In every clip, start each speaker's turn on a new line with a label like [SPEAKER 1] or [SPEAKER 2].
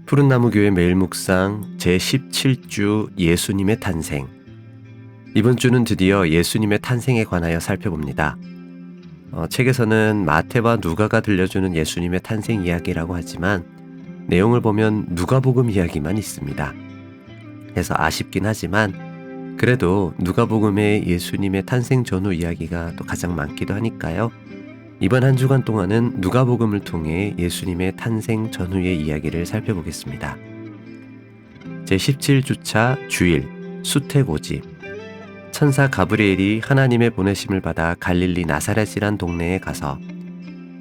[SPEAKER 1] 푸른나무 교회 매일 묵상 제17주 예수님의 탄생. 이번 주는 드디어 예수님의 탄생에 관하여 살펴봅니다. 책에서는 마태와 누가가 들려주는 예수님의 탄생 이야기라고 하지만 내용을 보면 누가복음 이야기만 있습니다. 그래서 아쉽긴 하지만 그래도 누가복음의 예수님의 탄생 전후 이야기가 또 가장 많기도 하니까요. 이번 한 주간 동안은 누가복음을 통해 예수님의 탄생 전후의 이야기를 살펴보겠습니다. 제17주차 주일 수태고지. 천사 가브리엘이 하나님의 보내심을 받아 갈릴리 나사렛이란 동네에 가서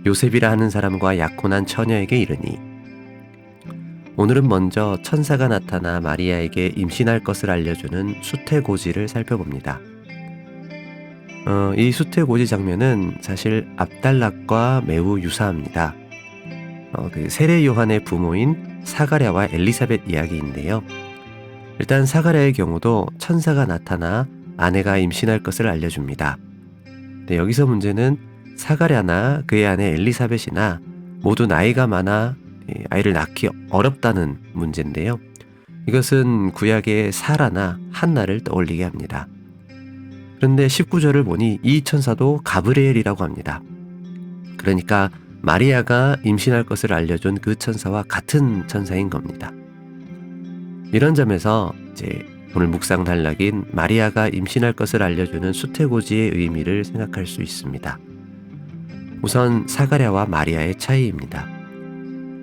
[SPEAKER 1] 요셉이라 하는 사람과 약혼한 처녀에게 이르니, 오늘은 먼저 천사가 나타나 마리아에게 임신할 것을 알려주는 수태고지를 살펴봅니다. 이 수태고지 장면은 사실 압달락과 매우 유사합니다. 그 세례 요한의 부모인 사가랴와 엘리사벳 이야기인데요. 일단 사가랴의 경우도 천사가 나타나 아내가 임신할 것을 알려줍니다. 근데 여기서 문제는 사가랴나 그의 아내 엘리사벳이나 모두 나이가 많아 아이를 낳기 어렵다는 문제인데요. 이것은 구약의 사라나 한나를 떠올리게 합니다. 그런데 19절을 보니 이 천사도 가브리엘이라고 합니다. 그러니까 마리아가 임신할 것을 알려준 그 천사와 같은 천사인 겁니다. 이런 점에서 이제 오늘 묵상 단락인 마리아가 임신할 것을 알려주는 수태고지의 의미를 생각할 수 있습니다. 우선 사가랴와 마리아의 차이입니다.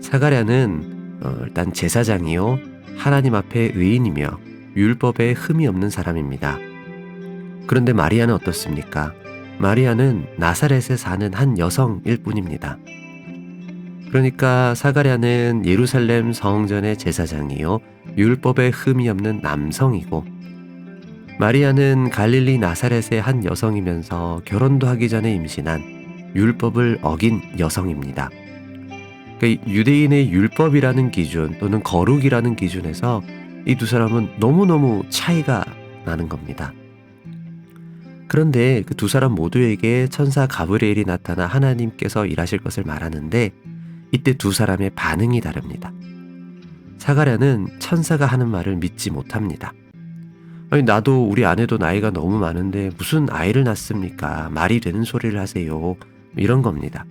[SPEAKER 1] 사가랴는 일단 제사장이요, 하나님 앞에 의인이며 율법에 흠이 없는 사람입니다. 그런데 마리아는 어떻습니까? 마리아는 나사렛에 사는 한 여성일 뿐입니다. 그러니까 사가랴는 예루살렘 성전의 제사장이요, 율법에 흠이 없는 남성이고, 마리아는 갈릴리 나사렛의 한 여성이면서 결혼도 하기 전에 임신한 율법을 어긴 여성입니다. 그러니까 유대인의 율법이라는 기준 또는 거룩이라는 기준에서 이 두 사람은 너무너무 차이가 나는 겁니다. 그런데 그 두 사람 모두에게 천사 가브리엘이 나타나 하나님께서 일하실 것을 말하는데 이때 두 사람의 반응이 다릅니다. 사가랴는 천사가 하는 말을 믿지 못합니다. 아니, 나도 우리 아내도 나이가 너무 많은데 무슨 아이를 낳습니까? 말이 되는 소리를 하세요. 이런 겁니다.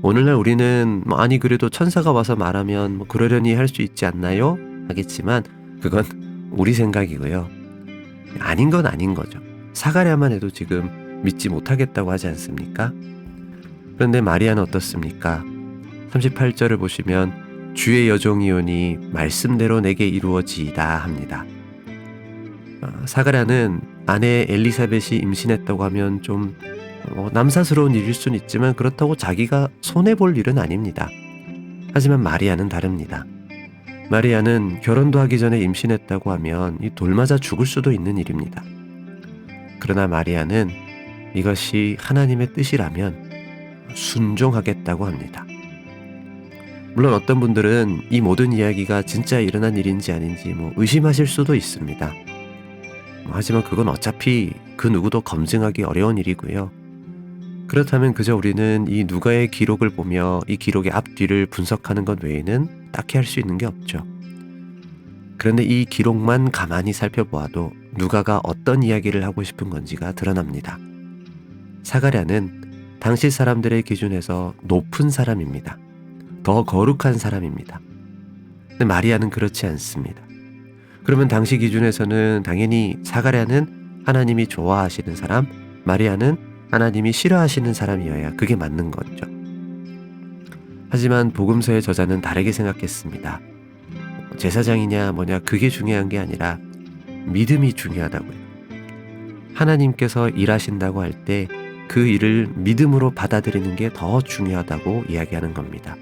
[SPEAKER 1] 오늘날 우리는 아니 그래도 천사가 와서 말하면 그러려니 할 수 있지 않나요? 하겠지만 그건 우리 생각이고요. 아닌 건 아닌 거죠. 사가랴만 해도 지금 믿지 못하겠다고 하지 않습니까? 그런데 마리아는 어떻습니까? 38절을 보시면 주의 여종이오니 말씀대로 내게 이루어지이다 합니다. 사가랴는 아내 엘리사벳이 임신했다고 하면 좀 남사스러운 일일 수는 있지만 그렇다고 자기가 손해볼 일은 아닙니다. 하지만 마리아는 다릅니다. 마리아는 결혼도 하기 전에 임신했다고 하면 돌맞아 죽을 수도 있는 일입니다. 그러나 마리아는 이것이 하나님의 뜻이라면 순종하겠다고 합니다. 물론 어떤 분들은 이 모든 이야기가 진짜 일어난 일인지 아닌지 의심하실 수도 있습니다. 하지만 그건 어차피 그 누구도 검증하기 어려운 일이고요. 그렇다면 그저 우리는 이 누가의 기록을 보며 이 기록의 앞뒤를 분석하는 것 외에는 딱히 할 수 있는 게 없죠. 그런데 이 기록만 가만히 살펴보아도 누가가 어떤 이야기를 하고 싶은 건지가 드러납니다. 사가랴는 당시 사람들의 기준에서 높은 사람입니다. 더 거룩한 사람입니다. 근데 마리아는 그렇지 않습니다. 그러면 당시 기준에서는 당연히 사가랴는 하나님이 좋아하시는 사람, 마리아는 하나님이 싫어하시는 사람이어야 그게 맞는 거죠. 하지만 복음서의 저자는 다르게 생각했습니다. 제사장이냐 뭐냐 그게 중요한 게 아니라 믿음이 중요하다고요. 하나님께서 일하신다고 할 때 그 일을 믿음으로 받아들이는 게 더 중요하다고 이야기하는 겁니다.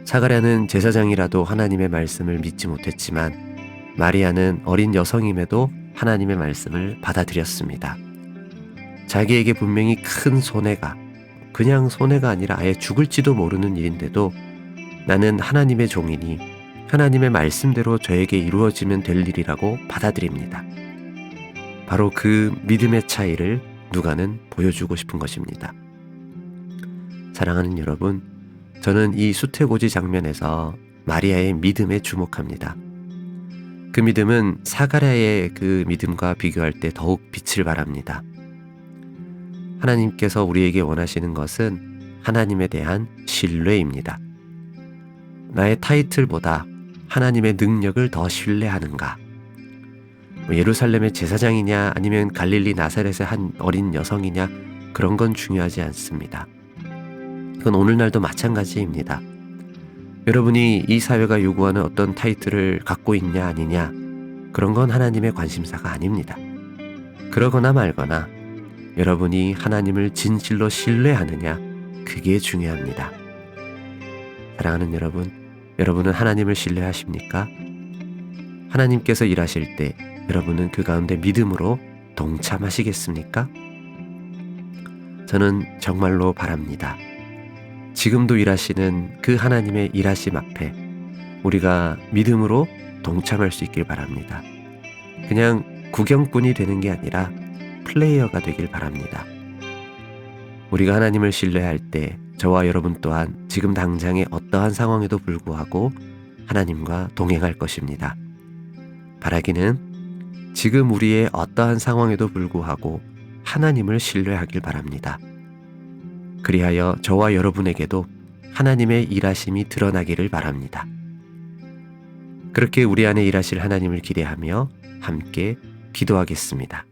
[SPEAKER 1] 사가랴는 제사장이라도 하나님의 말씀을 믿지 못했지만 마리아는 어린 여성임에도 하나님의 말씀을 받아들였습니다. 자기에게 분명히 큰 손해가, 그냥 손해가 아니라 아예 죽을지도 모르는 일인데도 나는 하나님의 종이니 하나님의 말씀대로 저에게 이루어지면 될 일이라고 받아들입니다. 바로 그 믿음의 차이를 누가는 보여주고 싶은 것입니다. 사랑하는 여러분, 저는 이 수태고지 장면에서 마리아의 믿음에 주목합니다. 그 믿음은 사가랴의 그 믿음과 비교할 때 더욱 빛을 발합니다. 하나님께서 우리에게 원하시는 것은 하나님에 대한 신뢰입니다. 나의 타이틀보다 하나님의 능력을 더 신뢰하는가? 예루살렘의 제사장이냐 아니면 갈릴리 나사렛의 한 어린 여성이냐, 그런 건 중요하지 않습니다. 그건 오늘날도 마찬가지입니다. 여러분이 이 사회가 요구하는 어떤 타이틀을 갖고 있냐 아니냐, 그런 건 하나님의 관심사가 아닙니다. 그러거나 말거나 여러분이 하나님을 진실로 신뢰하느냐, 그게 중요합니다. 사랑하는 여러분, 여러분은 하나님을 신뢰하십니까? 하나님께서 일하실 때 여러분은 그 가운데 믿음으로 동참하시겠습니까? 저는 정말로 바랍니다. 지금도 일하시는 그 하나님의 일하심 앞에 우리가 믿음으로 동참할 수 있길 바랍니다. 그냥 구경꾼이 되는 게 아니라 플레이어가 되길 바랍니다. 우리가 하나님을 신뢰할 때 저와 여러분 또한 지금 당장의 어떠한 상황에도 불구하고 하나님과 동행할 것입니다. 바라기는 지금 우리의 어떠한 상황에도 불구하고 하나님을 신뢰하길 바랍니다. 그리하여 저와 여러분에게도 하나님의 일하심이 드러나기를 바랍니다. 그렇게 우리 안에 일하실 하나님을 기대하며 함께 기도하겠습니다.